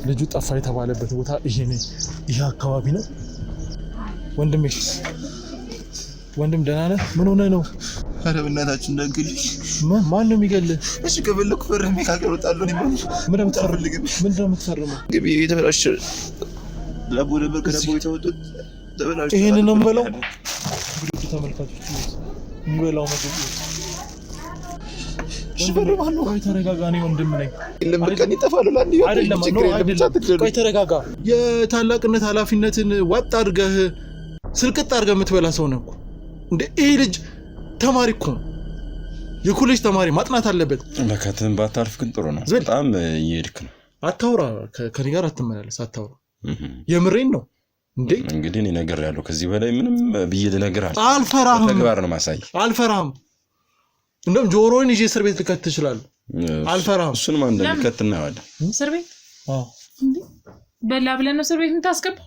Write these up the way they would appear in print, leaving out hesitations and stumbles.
ልጁ ጠፋ የተባለበት ቦታ ይሄ አካባቢ ነው። ወንድም ደህና ነህ? ምን ሆነ ነው? አረ በእናታችሁ እንዳንገልሽ። ማን ነው የሚገልህ? እሺ ከበለኩ ፈርሜ ካቀረጣለሁ ነው ማለት። ምንድነው የምትፈርመው? ግቢ የተበላሸ ዳቦ ነበር ከዳቦ የተወጡት ተበላሸ። ይሄንን ነው የምበላው። ጉድ ተመልካቾች የሚበላው ምግብ ሽፈርማለሁ። ቆይ ተረጋጋ። እኔ ወንድም ነኝ። ለምቀን ይጠፋሉ ላንዲ አይደለም። ቆይ ተረጋጋ። የታላቅነት ኃላፊነትን ዋጥ አድርገህ ስልቅጥ አድርገህ የምትበላ ሰው ነህ እኮ እንዴ! ይሄ ልጅ ተማሪ እኮ ነው፣ የኮሌጅ ተማሪ ማጥናት አለበት። ለከተም ባታርፍ ግን ጥሩ ነው። በጣም እየሄድክ ነው። አታውራ፣ ከኔ ጋር አትመላለስ፣ አታውራ። የምሬን ነው እንዴ። እንግዲህ እኔ ነገር ያለው ከዚህ በላይ ምንም ብዬ ልነግርህ አልፈራህም። ተግባር ነው ማሳይ። አልፈራህም። እንደውም ጆሮዬን ይዤ እስር ቤት ልከት ትችላለህ። አልፈራህም። እሱንም እንደሚከት እናያለን። እስር ቤት? አዎ። እንዴ በላ ብለን ነው እስር ቤት የምታስገባው?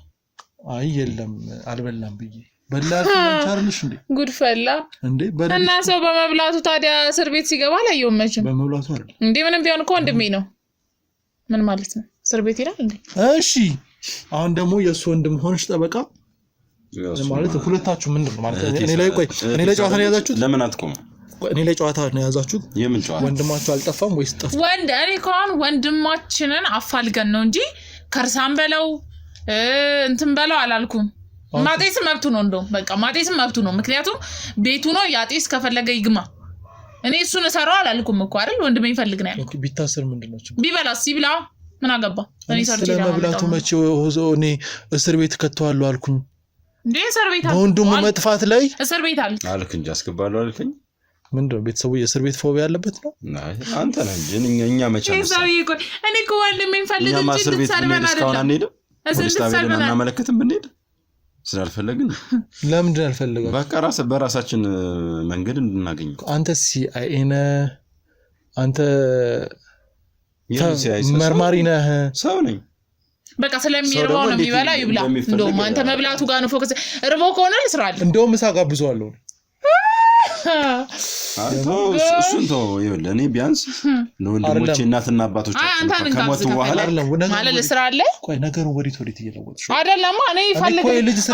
አይ የለም አልበላም ብዬ በላሽ አንቻርልሽ እንዴ? ጉድ ፈላ እንዴ! እና ሰው በመብላቱ ታዲያ እስር ቤት ሲገባ አላየውም መቼም። በመብላቱ አይደል እንዴ? ምንም ቢሆን እኮ ወንድሜ ነው። ምን ማለት ነው? እስር ቤት ይላል እንዴ? እሺ አሁን ደግሞ የሱ ወንድም ሆንሽ ጠበቃ ማለት ሁለታችሁ ምንድነው ማለት? እኔ ላይ ጨዋታ ነው ያዛችሁት? ለምን አትቆም? እኔ ላይ ጨዋታ ነው ያዛችሁት? የምን ጨዋታ? ወንድማችሁ አልጠፋም ወይስ ጠፋ? እኔ እንኳን ወንድማችንን አፋልገን ነው እንጂ ከርሳም በለው እንትን በለው አላልኩም። ማጤስ መብቱ ነው። እንደውም በቃ ማጤስ መብቱ ነው። ምክንያቱም ቤቱ ነው ያጤስ ከፈለገ ይግማ። እኔ እሱን እሰራው አላልኩም እኮ አይደል? ወንድሜ ይፈልግ ነው ያልኩት። ቢታሰር ምንድነው ችግር? ቢበላስ ሲብላ ምን አገባ? እኔ ሰርቼ ለመብላቱ መቼ እኔ እስር ቤት ከተዋለሁ አልኩኝ እንዴ? እስር ቤት አልኩ። ወንድሙ መጥፋት ላይ እስር ቤት አልክ እንጂ አስገባለሁ አልከኝ። ምንድነው ቤተሰቡ የእስር ቤት ፎቢያ ያለበት ነው? አንተ ነህ እንጂ እኛ መቼ ነው? እኔ እኮ ወንድሜ ይፈልግ እንጂ ትሰርበና አይደለም። እስር ቤት እናመለክትም ብንሄድ ስላልፈለግን ለምንድን አልፈለገው? በቃ በራሳችን መንገድ እንድናገኝ። አንተ ሲአይኤ ነህ፣ አንተ መርማሪ ነህ። ሰው ነኝ። በቃ ስለሚርባው ነው የሚበላ ይብላ። እንደውም አንተ መብላቱ ጋር ነው ፎከስ። እርቦ ከሆነ ልስራል። እንደውም ምሳ ጋብዘዋለሁ። እሱን ተው። ይኸውልህ እኔ ቢያንስ ለወንድሞቼ እናትና አባቶቻችን ከሞቱ በኋላ ማለት ልስራ አለ። ቆይ ነገሩ ወዴት እየለወጥሽ አይደለም? እኔ ይፈልግ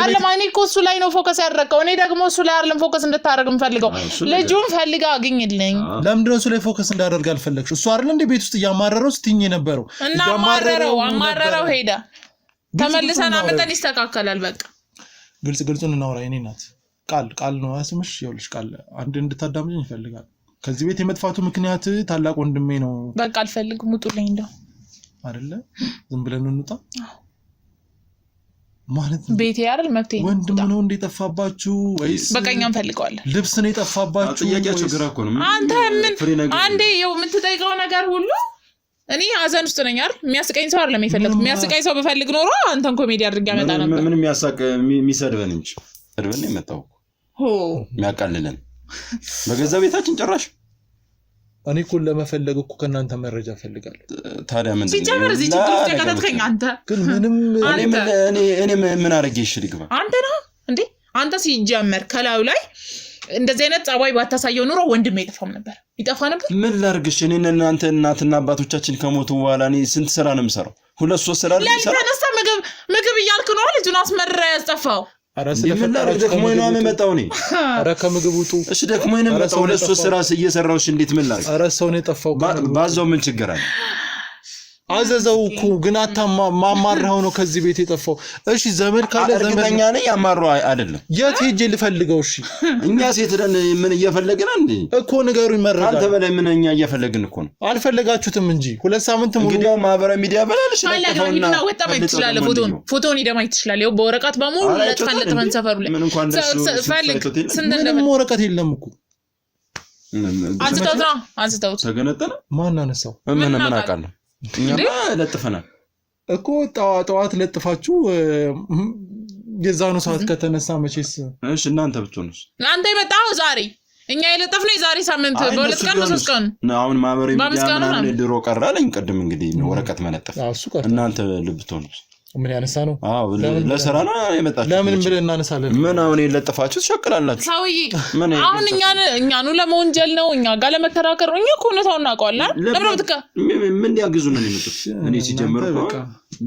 አለማኒ እኮ እሱ ላይ ነው ፎከስ ያደረገው። እኔ ደግሞ እሱ ላይ አይደለም ፎከስ እንድታደርግ የምፈልገው። ልጁን ፈልጋ አግኝልኝ። ለምንድን ነው እሱ ላይ ፎከስ እንዳደርግ አልፈለግሽ? እሱ አይደል እንደ ቤት ውስጥ እያማረረው ስትኝ የነበረው እና አማረረው ሄደ። ተመልሰን አመጣን ይስተካከላል። በቃ ግልጹን እናውራ። የኔ ናት ቃል ነው አስምሽ። ይኸውልሽ ቃል አንድ እንድታዳምጪኝ ይፈልጋል። ከዚህ ቤት የመጥፋቱ ምክንያት ታላቅ ወንድሜ ነው። በቃ አልፈልግም፣ ውጡልኝ። እንደው አይደለ ዝም ብለን እንውጣ ማለት ነው። ቤቴ አይደል መብቴ። ወንድም ነው እንደ ጠፋባችሁ ወይስ በቃኛም ፈልገዋለሁ? ልብስ ነው የጠፋባችሁ? ጥያቄያችሁ ግራ እኮ ነው። አንተ ምን አንዴ የምትጠይቀው ነገር ሁሉ እኔ አዘን ውስጥ ነኝ አይደል? የሚያስቀኝ ሰው አይደለም የፈለኩት። የሚያስቀኝ ሰው በፈልግ ኖሮ አንተን ኮሜዲ አድርጌ አመጣ ነበር። ምን የሚያሳቅ የሚሰድበን እንጂ ሰድበን የመጣው የሚያቃልለን በገዛ ቤታችን ጭራሽ። እኔ እኮ ለመፈለግ እኮ ከእናንተ መረጃ ፈልጋለሁ። ታዲያ ምን ሲጀምር እዚህ ችግር ውስጥ ከተትከኝ አንተ ግን ምንም እኔ ምን አድርጌ ይችላል አንተ ነው እንዴ? አንተ ሲጀመር ከላዩ ላይ እንደዚህ አይነት ጸባይ ባታሳየው ኑሮ ወንድሜ ይጠፋ ነበር። ምን ላድርግሽ? እኔ እናንተ እናትና አባቶቻችን ከሞቱ በኋላ እኔ ስንት ስራ ነው የምሰራው? 2-3 ስራ ነው የምሰራው። ለተነሳ ምግብ እያልክ ነው ልጁን አስመረረ ያስጠፋው። ስለፈጠረ ደክሞኝ ነው የምመጣው እኔ። ኧረ ከምግብ ውጡ። እሺ ደክሞኝ ነው የምመጣው። 2-3 ስራ እየሰራሁሽ እንዴት ምን ላድርግ? ኧረ ሰው ነው የጠፋው። ባዛው ምን ችግር አለ? አዘዘው እኮ ግን ማማራው ነው ከዚህ ቤት የጠፋው። እሺ ዘመድ ካለ ዘመድኛ ነኝ። ያማራው አይደለም። የት ሄጄ ልፈልገው? እሺ እኛ ሴት ነን። ምን እየፈለግን እንዴ? እኮ ንገሩኝ። መረጃ አንተ በላይ ምን እኛ እየፈለግን እኮ ነው። አልፈለጋችሁትም እንጂ 2 ሳምንት ሙሉ እንግዲህ ማህበራዊ ሚዲያ በላልሽ ለቀፈውና ወጣ ማይት ይችላል። ፎቶን ይደማይት ይችላል። ይኸው በወረቀት በሙሉ ለጥፈን ሰፈሩ ላይ ምን እንኳን ፈልግ ምንም ወረቀት የለም እኮ። አንስተውት ተገነጠለ። ማን አነሳው? ምን አውቃለሁ። እኛማ ለጥፈናል እኮ ጠዋት ለጥፋችሁ የዛኑ ሰዓት ከተነሳ መቼስ። እሺ እናንተ ብትሆኑስ? አንተ የመጣው ዛሬ እኛ የለጠፍነው የዛሬ ሳምንት በ2 ቀን በ3 ቀን ነው። አሁን ማህበራዊ ሚዲያ ምናምን ድሮ ቀራለኝ። ቀድም እንግዲህ ወረቀት መለጠፍ እናንተ ልብትሆኑስ? ምን ያነሳ ነው? አዎ ለሰራ ነው የመጣችሁ። ለምን ብለን እናነሳለን? ምን አሁን የለጥፋችሁ ትሸክላላችሁ? ሰውዬ አሁን እኛኑ ለመወንጀል ነው እኛ ጋር ለመከራከር ነው። እኛ እኮ ነው እናውቀዋለን። ለምን ብትካ ምን ያግዙ ነው የሚመጡት? እኔ ሲጀምር እኮ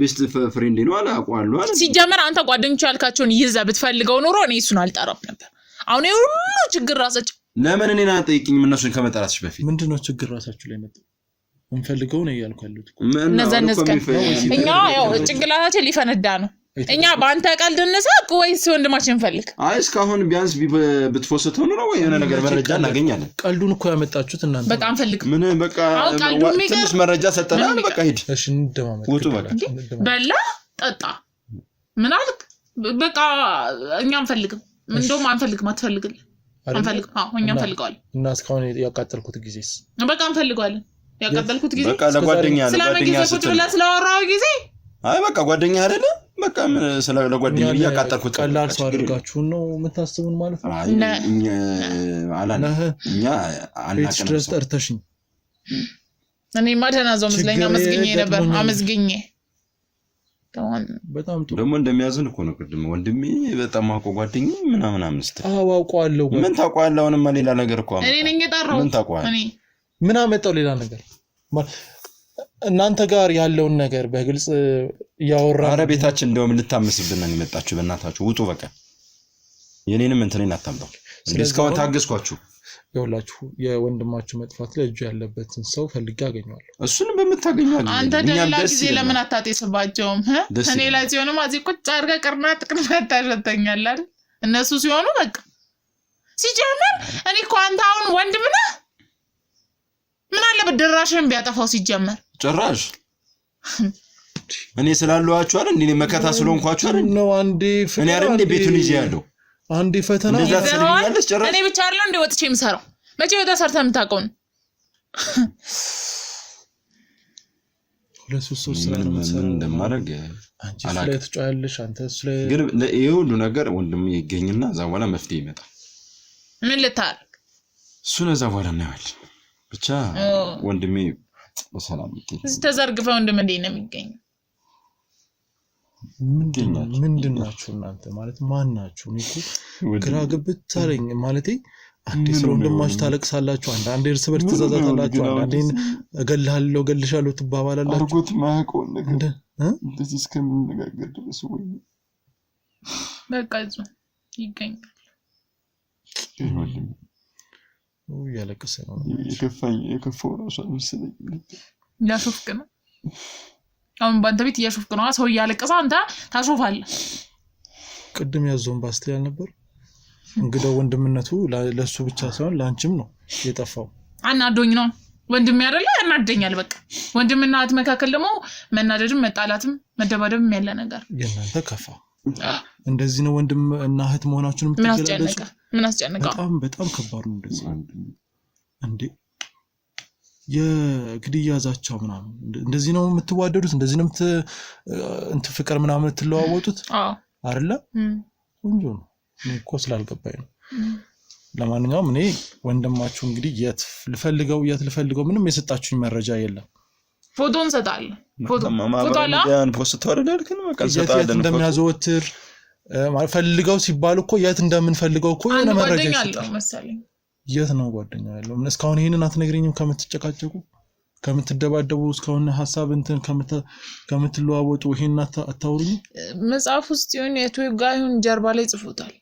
ቤስት ፍሬንድ ነው አላውቀዋለሁ አይደል? ሲጀምር አንተ ጓደኞች ያልካቸውን ይዘህ ብትፈልገው ኖሮ እኔ እሱን አልጠራም ነበር። አሁን ሁሉ ችግር ራሳችሁ ለምን እኔን አጠይቂኝም? እነሱን ከመጠራትሽ በፊት ምንድነው ችግር ራሳችሁ ላይ መጣ? እንፈልገው ነው ያልኩ ያሉት እኛ ያው ጭንቅላታችን ሊፈነዳ ነው። እኛ በአንተ ቀልድ እንሳቅ ወይስ ወንድማችን እንፈልግ? አይ እስካሁን ቢያንስ ብትፎስተው ነው ወይ የሆነ ነገር መረጃ እናገኛለን። ቀልዱን እኮ ያመጣችሁት እናንተ በጣም ፈልግ ምን በቃ ትንሽ መረጃ ሰጠናል። በቃ ሂድ እሺ እንደማመጥ ውጡ በቃ በላ ጠጣ ምን አልክ? በቃ እኛ እንፈልግም እንደውም አንፈልግም አትፈልግልን አንፈልግም። አዎ እኛ እንፈልጋለን እና እስካሁን ያቃጠልኩት ጊዜስ በቃ እንፈልጋለን። ያቃጠልኩት ጊዜ በቃ ለጓደኛ ስለወራው ጊዜ አይ በቃ ጓደኛ አይደለ በቃ ለጓደኛ ያቃጠልኩት ቀላል ሰው አድርጋችሁን ነው የምታስቡን ማለት ነው። እኛ አላና እኛ አናቀንም ድረስ ጠርተሽኝ እኔ ማደናዘው መስለኛ መስገኘ ነበር አመስገኘ በጣም ጥሩ ደግሞ እንደሚያዝን እኮ ነው። ቅድም ወንድሜ በጣም አውቆ ጓደኛ ምናምን አምስት አውቀዋለሁ። ምን ታውቀዋለህ? አሁንማ ሌላ ነገር እኮ እኔ ነኝ የጠራው። ምን ታውቀዋለህ? እኔ ምን አመጣው ሌላ ነገር? እናንተ ጋር ያለውን ነገር በግልጽ ያወራ። አረ ቤታችን እንደውም ልታመስብን ነው የመጣችሁ። በእናታችሁ ውጡ በቃ። የኔንም እንትኔን አታምጣው። እስካሁን ታገስኳችሁ። ይኸውላችሁ የወንድማችሁ መጥፋት ላይ እጁ ያለበትን ሰው ፈልጌ አገኘዋለሁ። እሱንም በምታገኘው አንተ ሌላ ጊዜ ለምን አታጤስባቸውም? እኔ ላይ ሲሆንም አዚ ቁጭ አድርገህ ቅርናት ታሸተኛለህ አይደል? እነሱ ሲሆኑ በቃ ሲጀምር እኔ እኮ አንተ አሁን ወንድም ነህ። ምን አለ በድራሽን ቢያጠፋው ሲጀመር ጭራሽ እኔ ስላልዋችሁ አይደል? እንዴ መከታ ስለሆንኳችሁ አይደል? ነው አንዴ እኔ አይደል እንዴ ቤቱን ይዤ ያለው አንዴ ፈተና እኔ ብቻ አይደለም እንደ ወጥቼ የምሰራው መቼ ወጣ ሰርተ የምታውቀው ነው። ለሱስ ስራ ምን እንደማደርግ አንቺ ላይ ተጫያለሽ። አንተ ስለ ግን ይሄ ሁሉ ነገር ወንድም ይገኝና እዛ በኋላ መፍትሄ ይመጣል። ምን ልታረግ እሱን እዛ በኋላ እናያለን። ብቻ ወንድሜ በሰላም ይገኝ ተዘርግፈ ወንድም እንዴ ነው የሚገኘው? ምንድናችሁ እናንተ ማለት ማን ናችሁ? እኮ ግራ ገብት አለኝ ማለት አዲስ ወንድማችሁ ታለቅሳላችሁ፣ አንዳንዴ እርስ በርስ ትዛዛታላችሁ፣ አንዳንዴ እገልሃለሁ እገልሻለሁ ትባባላላችሁ። አርጎት ማያውቀውን ነገር እንደዚህ እስከምንነጋገር ድረስ ወይ በቃ ይገኛል። ያለቀሰ ነው የከፋው ራሱ መሰለኝ ያሾፍክ ነው። አሁን ባንተ ቤት እያሾፍክ ነው። ሰው ያለቀሰ አንተ ታሾፋለህ። ቅድም ያዘውን ባስትል ነበር እንግዲህ ወንድምነቱ ለሱ ብቻ ሳይሆን ላንቺም ነው የጠፋው። አናዶኝ ነው ወንድም ያደለ ያናደኛል። በቃ ወንድምና እህት መካከል ደግሞ መናደድም መጣላትም መደባደብም ያለ ነገር የናንተ ከፋ። እንደዚህ ነው ወንድም እና እህት መሆናችሁን የምትገለጹ። ምን አስጨነቀው? በጣም ከባድ ነው እንደዚህ እንዴ የግድያ ዛቻው ምናምን እንደዚህ ነው የምትዋደዱት? እንደዚህ ነው እንት ፍቅር ምናምን ትለዋወጡት አይደለ? ቆንጆ ነው። እኔ እኮ ስላልገባኝ ነው። ለማንኛውም እኔ ወንድማችሁ እንግዲህ የት ልፈልገው ምንም የሰጣችሁኝ መረጃ የለም። ፎቶን ሰጣለሁ። ፎቶ አለ ያን ፖስት ወረዳልክ ነው በቃ ሰጣለን። እንደሚያዘወትር ፈልገው ሲባል እኮ የት እንደምንፈልገው እኮ የሆነ መረጃ ይሰጣል መሰለኝ። የት ነው ጓደኛ ያለው? ምን እስካሁን ይሄንን አትነግሪኝም? ከምትጨቃጨቁ ከምትደባደቡ እስካሁን ሐሳብ እንትን ከምትለዋወጡ ይሄን አታውሩኝ? መጽሐፍ ውስጥ ይሁን የቱ ጋር ይሁን ጀርባ ላይ ጽፎታል።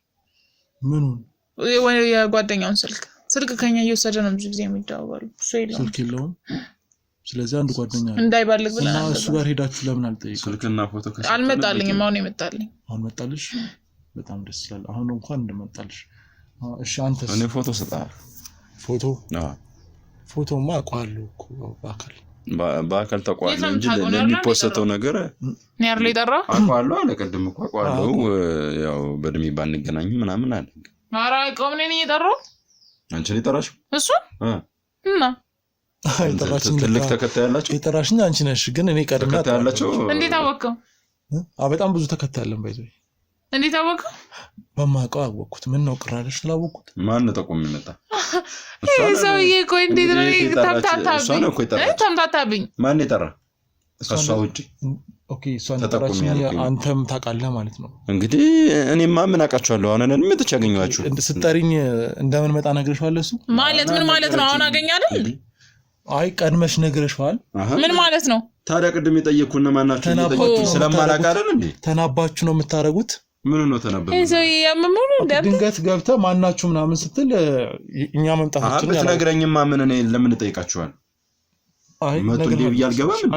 ምኑን? የጓደኛውን ስልክ ከኛ እየወሰደ ነው ብዙ ጊዜ የሚደዋወሉ። ስልክ የለውም። ስለዚህ አንድ ጓደኛ እንዳይባልግ ብላ እና እሱ ጋር ሄዳችሁ ለምን አልጠይቁ? ስልክና ፎቶ አልመጣልኝም። አሁን ይመጣልኝ። አሁን መጣልሽ? በጣም ደስ ይላል። አሁን እንኳን እንደመጣልሽ። እሺ አንተስ? እኔ ፎቶ ሰጣለሁ። ፎቶማ አውቀዋለሁ እኮ በአካል ተቋለ እንጂ ለሚፖስተው ነገር እኔ አይደል የጠራው? አውቀዋለሁ አለ። ቅድም እኮ አውቀዋለሁ ያው በእድሜ ባንገናኝ ምናምን አለ። ኧረ ቆም ነኝ የጠራው። አንቺ ነኝ የጠራሽው? እሱ እና ትልቅ ተከታይ ያላችሁ የጠራሽኝ አንቺ ነሽ። ግን እኔ ቀድማ ተከታይ ያላችሁ እንዴት አወቀው? በጣም ብዙ ተከታያለን ባይዘይ። እንዴት አወቀው? በማውቀው አወቅኩት። ምን ነው ቅራለሽ? ስላወቅኩት ማን ነው ጠቆም ይመጣ? ይሄ ሰውዬ እኮ እንዴት ነው ተምታታብኝ? ማን የጠራ? እሷ ውጪ ኦኬ እሷን ተጠራች አንተም ታውቃለህ ማለት ነው እንግዲህ እኔማ ምን አውቃቸዋለሁ አሁን እኔ ምትች ያገኘዋችሁ ስትጠሪኝ እንደምን መጣ ነግረሽዋለሁ እሱ ማለት ምን ማለት ነው አሁን አገኛለሁ አይ ቀድመሽ ነግረሽዋል ምን ማለት ነው ታዲያ ቅድም የጠየቅኩና ማናችሁ የጠየቁት ስለማላውቅ አይደል እንዴ ተናባችሁ ነው የምታረጉት ምን ነው ተናበበ እዚህ ያመሙሉ ድንገት ገብተህ ማናችሁ ምናምን ስትል እኛ መምጣታችን ያለው ነግረኝማ ምን እኔ ለምን ጠይቃችኋል አይ መጥቶ ያልገባም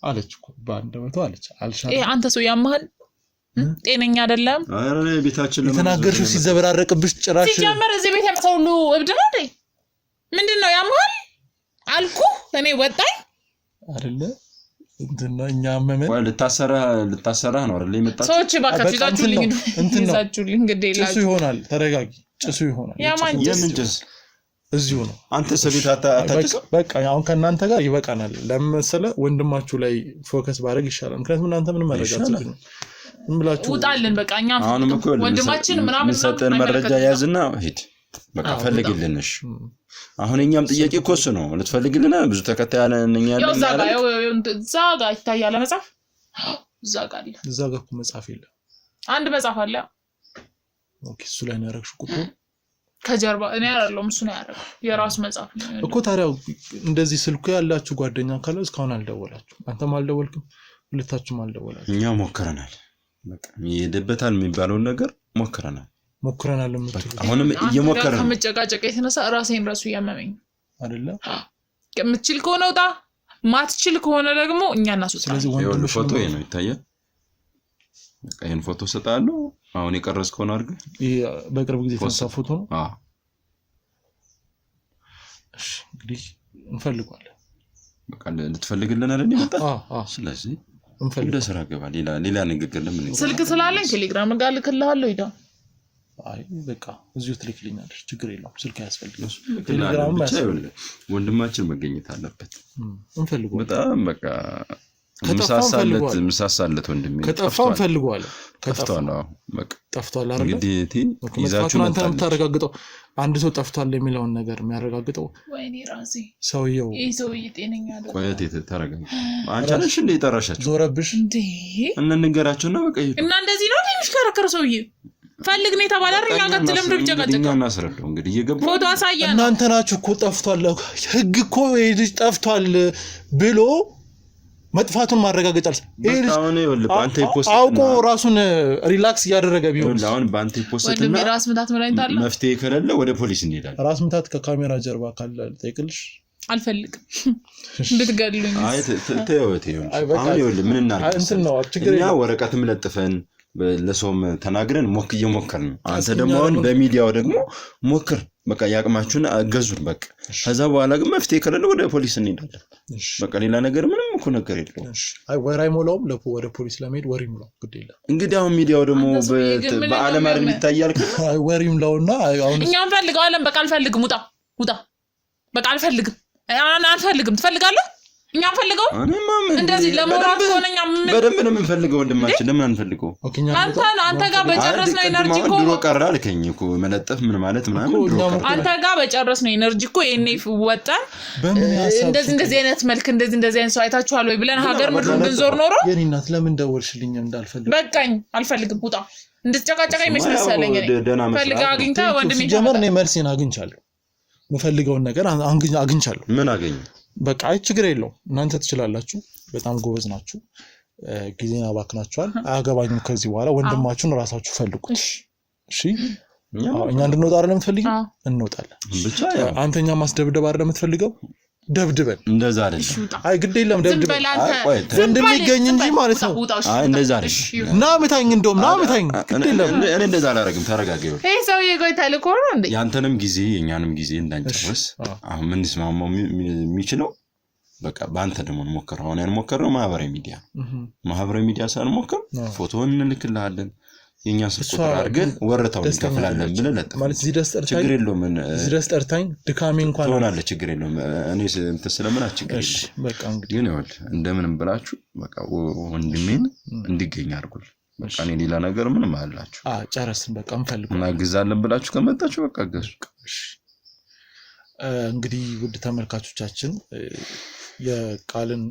አለችኩ በአንደበቷ አለች አልሻለ አንተ ሰው ያማል ጤነኛ አይደለም አረ ቤታችን የተናገርሽው ሲዘበራረቅብሽ ጭራሽ ሲጀመር እዚህ ቤት ያመጣው ሁሉ እብድ ነው እንዴ ምንድነው ያማል አልኩ እኔ ወጣኝ አይደለ እንትና እኛ መመን ወይ ልታሰራ ነው አይደል የመጣችው ሰዎች ባካችሁ ይዛችሁልኝ እንግዲህ ይላችሁ ጭሱ ይሆናል ተረጋጊ ጭሱ ይሆናል የምን ጭስ እዚሁ ነው አንተ ሰቤት አታጥቅ በቃ አሁን ከናንተ ጋር ይበቃናል ለምሳሌ ወንድማችሁ ላይ ፎከስ ባረግ ይሻላል ምክንያቱም እናንተ ምን መረጃት ነው እንብላችሁ ውጣልን በቃ እኛ ወንድማችን ምናምን ሰጠን መረጃ ያዝና ሂድ በቃ ፈልግልንሽ አሁን እኛም ጥያቄ ኮስ ነው ልትፈልግልና ብዙ ተከታይ ያለኛ ዛጋ ይታያል መጽሐፍ ዛጋ እኮ መጽሐፍ የለም አንድ መጽሐፍ አለ ኦኬ እሱ ላይ ነው ያረግሽው ቁጥሩ ከጀርባ እኔ አይደለም እሱ ነው ያረገው የራሱ መጽሐፍ ነው እኮ ታዲያ እንደዚህ ስልኩ ያላችሁ ጓደኛ ካለ እስካሁን አልደወላችሁ አንተም አልደወልክም ሁለታችሁም አልደወላችሁ እኛ ሞከረናል በቃ ይሄድበታል የሚባለው ነገር ሞከረናል አሁንም እየሞከረን ከመጨቃጨቅ የተነሳ ራሴን ራሱ ያመመኝ አይደለ ከምትችል ከሆነ ውጣ ማትችል ከሆነ ደግሞ እኛ እናስወጣለን ስለዚህ ወንድም ፎቶ ነው ይታያል በቃ ይሄን ፎቶ ሰጣለሁ አሁን የቀረስከው ነው አድርገ በቅርብ ጊዜ የተነሳ ፎቶ ነው እሺ እንግዲህ እንፈልጋለን በቃ ልትፈልግልን አይደል ይመጣ ስለዚህ እንደ ስራ ገባ ሌላ ንግግር ለምን ስልክ ስላለኝ ቴሌግራም ጋር ልክልሃለሁ ይዳ አይ በቃ እዚሁ ትልክልኛለሽ ችግር የለውም ስልክ ያስፈልጋል ቴሌግራም ወንድማችን መገኘት አለበት እንፈልጋለን በጣም በቃ ምሳሳለት ወንድሜ ከጠፋው እንፈልጋለን ከጠፋው በቃ ጠፍቷል አይደል እንግዲህ ይዛችሁ እናንተ የምታረጋግጠው አንድ ሰው ጠፍቷል የሚለውን ነገር የሚያረጋግጠው ወይኔ ራሴ ሰውየው ይሄ ሰውዬ ጤነኛ አይደለም ቆየት ተረጋጋ አንቺ ነሽ እንደ ይጠራሻችሁ ዞረብሽ እንዴ እንንገራቸውና በቃ እና እንደዚህ ነው የሚሽከረከር ሰውዬ ፈልግ ነው ተባላር እኛ ጋር ተለምዶ ቢጨቃጨቅ እኛ እናስረዳው እንግዲህ እየገባው ፎቶ አሳየን እናንተ ናችሁ እኮ ጠፍቷል ህግ እኮ ልጅ ጠፍቷል ብሎ መጥፋቱን ማረጋገጫል አሁን ይወል ባንተ ፖስት አውቆ ራሱን ሪላክስ ያደረገ ቢሆን አሁን ባንተ ፖስት እና ራስ ምታት መድኃኒት አለ መፍትሄ ከሌለ ወደ ፖሊስ እንሄዳለን ራስ ምታት ከካሜራ ጀርባ ካለ ጠይቅልሽ አልፈልግም እንድትገድሉኝ አይ ተይው አሁን ይወል ምን እናርግ እንትን ነው ችግር እኛ ወረቀትም ለጥፈን ለሶም ተናግረን እየሞከርን አንተ ደግሞ አሁን በሚዲያው ደግሞ ሞክር በቃ ያቅማችሁን አገዙን በቃ ከዛ በኋላ ግን መፍትሄ ከሌለ ወደ ፖሊስ እንሄዳለን በቃ ሌላ ነገር ምንም እኮ ነገር የለውም አይ ወራይ ሞላውም ወደ ፖሊስ ለመሄድ ወሪ ሙላው ግድ የለም እንግዲህ አሁን ሚዲያው ደግሞ በአለም አይደል ይታያል አይ ወሪ ሙላውና አሁን እኛም ፈልጋለን በቃ አልፈልግም ውጣ በቃ አልፈልግም ትፈልጋለህ እኛ ፈልገው እንደዚህ ለሞራል ሆነኛ በደንብ ነው የምንፈልገው ወንድማችን ለምን አንፈልገው አንተ ጋር በጨረስነው ኤነርጂ እኮ ድሮ ቀራ አልከኝ እኮ መለጠፍ ምን ማለት ምናምን ድሮ ቀራ አንተ ጋር በጨረስነው ኤነርጂ እኮ የኔ ወጣን እንደዚህ አይነት መልክ እንደዚህ አይነት ሰው አይታችኋል ወይ ብለን ሀገር ምድሩን ብንዞር ኖሮ የኔ እናት ለምን ደወልሽልኝ እንዳልፈልግ በቃኝ አልፈልግም ውጣ እንድትጨቃጨቀኝ መሰለኝ ፈልጋ አግኝታ ወንድሜ ጀመር ነው መልሴን አግኝቻለሁ የምፈልገውን ነገር አግኝቻለሁ ምን አገኘ በቃ አይ ችግር የለው እናንተ ትችላላችሁ በጣም ጎበዝ ናችሁ ጊዜና ባክናችኋል አያገባኝም ከዚህ በኋላ ወንድማችሁን ራሳችሁ ፈልጉት እሺ እኛ እንድንወጣ አይደለም የምትፈልጊው እንወጣለን ብቻ አንተኛ ማስደብደብ አይደለም የምትፈልገው ደብድበን እንደዛ አይደለም አይ ግድ የለም ደብድበን ወንድም ይገኝ እንጂ ማለት ነው አይ እንደዛ አይደለም ና መታኝ እንደውም ና መታኝ ግድ የለም እኔ እንደዛ አላረግም ተረጋጋዩ ይሄ ሰውዬ ቆይ ታልኮ ነው እንዴ ያንተንም ጊዜ የኛንም ጊዜ እንዳንጨርስ አሁን ምን ስማማው የሚችለው በቃ ባንተ ደግሞ እንሞክረው አሁን እንሞክረው ማህበራዊ ሚዲያ ሳንሞክር ፎቶውን እንልክልሃለን የኛ ስልክ አድርገን ወረታው እንከፍላለን ብለን ለጥፍ ማለት እዚህ ደስ ጠርታኝ ችግር የለውም እዚህ ደስ ጠርታኝ ድካሜ እንኳን ሆናለ ችግር የለውም እኔ እንትን ስለምን አችግር እሺ በቃ እንግዲህ ግን ይወል እንደምንም ብላችሁ በቃ ወንድሜን እንዲገኝ አድርጉል በቃ እኔ ሌላ ነገር ምንም አላችሁ ጨረስን በቃ እንፈልጋለን እና ግዛለን ብላችሁ ከመጣችሁ በቃ ገዙ እሺ እንግዲህ ውድ ተመልካቾቻችን የቃልን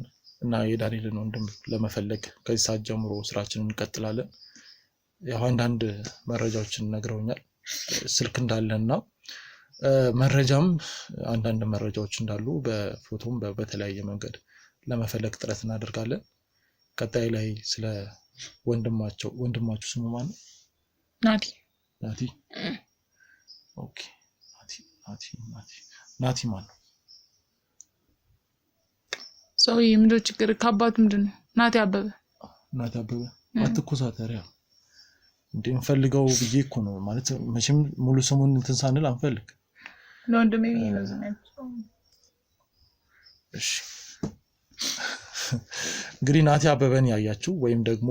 እና የዳንኤልን ወንድም ለመፈለግ ከዚህ ሰዓት ጀምሮ ስራችንን እንቀጥላለን። ያው አንዳንድ መረጃዎችን ነግረውኛል ስልክ እንዳለና መረጃም አንዳንድ መረጃዎች እንዳሉ በፎቶም በተለያየ መንገድ ለመፈለግ ጥረት እናደርጋለን። ቀጣይ ላይ ስለ ወንድማችሁ ስሙ ማን ነው? ናቲ ኦኬ። ናቲ ማን ነው? ሰውዬ ምንድነው ችግር? ከአባቱ ምንድነው? ናቲ አበበ አትኮሳተሪያ እንደምፈልገው ብዬ እኮ ነው ማለት መቼም ሙሉ ስሙን እንትን ሳንል አንፈልግ ለወንድሜ ነው ዘመን። እሺ እንግዲህ ናቲ አበበን ያያችሁ ወይም ደግሞ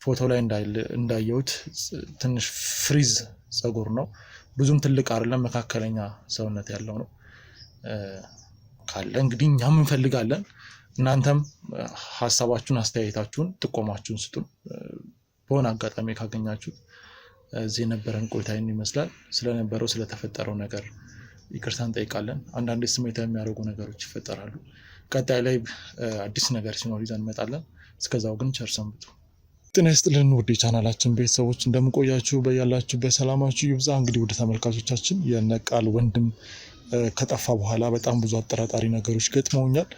ፎቶ ላይ እንዳየሁት ትንሽ ፍሪዝ ጸጉር ነው። ብዙም ትልቅ አይደለም፣ መካከለኛ ሰውነት ያለው ነው። ካለ እንግዲህ እኛም እንፈልጋለን። እናንተም ሐሳባችሁን፣ አስተያየታችሁን፣ ጥቆማችሁን ስጡን። በሆነ አጋጣሚ ካገኛችሁት እዚህ የነበረን ቆይታ ይመስላል። ስለነበረው ስለተፈጠረው ነገር ይቅርታ እንጠይቃለን። አንዳንዴ ስሜታዊ የሚያደርጉ ነገሮች ይፈጠራሉ። ቀጣይ ላይ አዲስ ነገር ሲኖር ይዘን እንመጣለን። እስከዛው ግን ቸር ሰንብቱ። ጤና ይስጥልን ውድ የቻናላችን ቤተሰቦች፣ እንደምቆያችሁ በያላችሁበት ሰላማችሁ ይብዛ። እንግዲህ ውድ ተመልካቾቻችን የነቃል ወንድም ከጠፋ በኋላ በጣም ብዙ አጠራጣሪ ነገሮች ገጥመውኛል።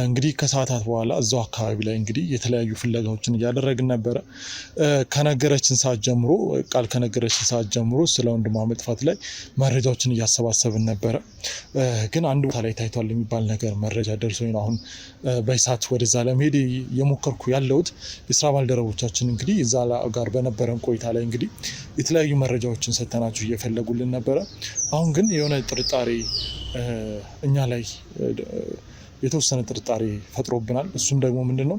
እንግዲህ ከሰዓታት በኋላ እዛው አካባቢ ላይ እንግዲህ የተለያዩ ፍለጋዎችን እያደረግን ነበረ። ከነገረችን ሰዓት ጀምሮ ስለ ወንድሟ መጥፋት ላይ መረጃዎችን እያሰባሰብን ነበረ። ግን አንድ ቦታ ላይ ታይቷል የሚባል ነገር መረጃ ደርሶኝ ነው አሁን በሰዓት ወደዛ ለመሄድ የሞከርኩ ያለሁት። የስራ ባልደረቦቻችን እንግዲህ እዛ ጋር በነበረን ቆይታ ላይ እንግዲህ የተለያዩ መረጃዎችን ሰተናችሁ እየፈለጉልን ነበረ። አሁን ግን የሆነ ጥርጣሬ እኛ ላይ የተወሰነ ጥርጣሬ ፈጥሮብናል። እሱም ደግሞ ምንድነው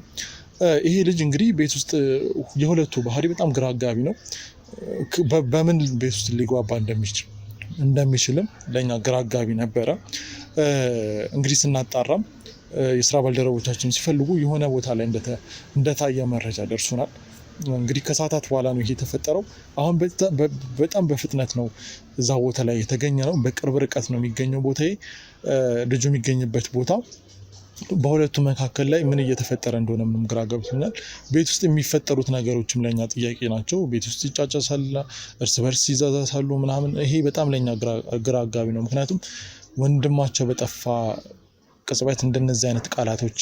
ይሄ ልጅ እንግዲህ ቤት ውስጥ የሁለቱ ባህሪ በጣም ግራ አጋቢ ነው። በምን ቤት ውስጥ ሊግባባ እንደሚችልም ለኛ ግራ አጋቢ ነበረ። እንግዲህ ስናጣራም የስራ ባልደረቦቻችን ሲፈልጉ የሆነ ቦታ ላይ እንደታየ መረጃ ደርሶናል። እንግዲህ ከሰዓታት በኋላ ነው ይሄ የተፈጠረው። አሁን በጣም በፍጥነት ነው እዛ ቦታ ላይ የተገኘ ነው። በቅርብ ርቀት ነው የሚገኘው ቦታ ልጁ የሚገኝበት ቦታ። በሁለቱ መካከል ላይ ምን እየተፈጠረ እንደሆነ ምንም ግራ ገብቶኛል። ቤት ውስጥ የሚፈጠሩት ነገሮችም ለኛ ጥያቄ ናቸው። ቤት ውስጥ ይጫጫሳል፣ እርስ በርስ ይዛዛሳሉ ምናምን። ይሄ በጣም ለኛ ግራ አጋቢ ነው። ምክንያቱም ወንድማቸው በጠፋ ቅጽበት እንደነዚህ አይነት ቃላቶች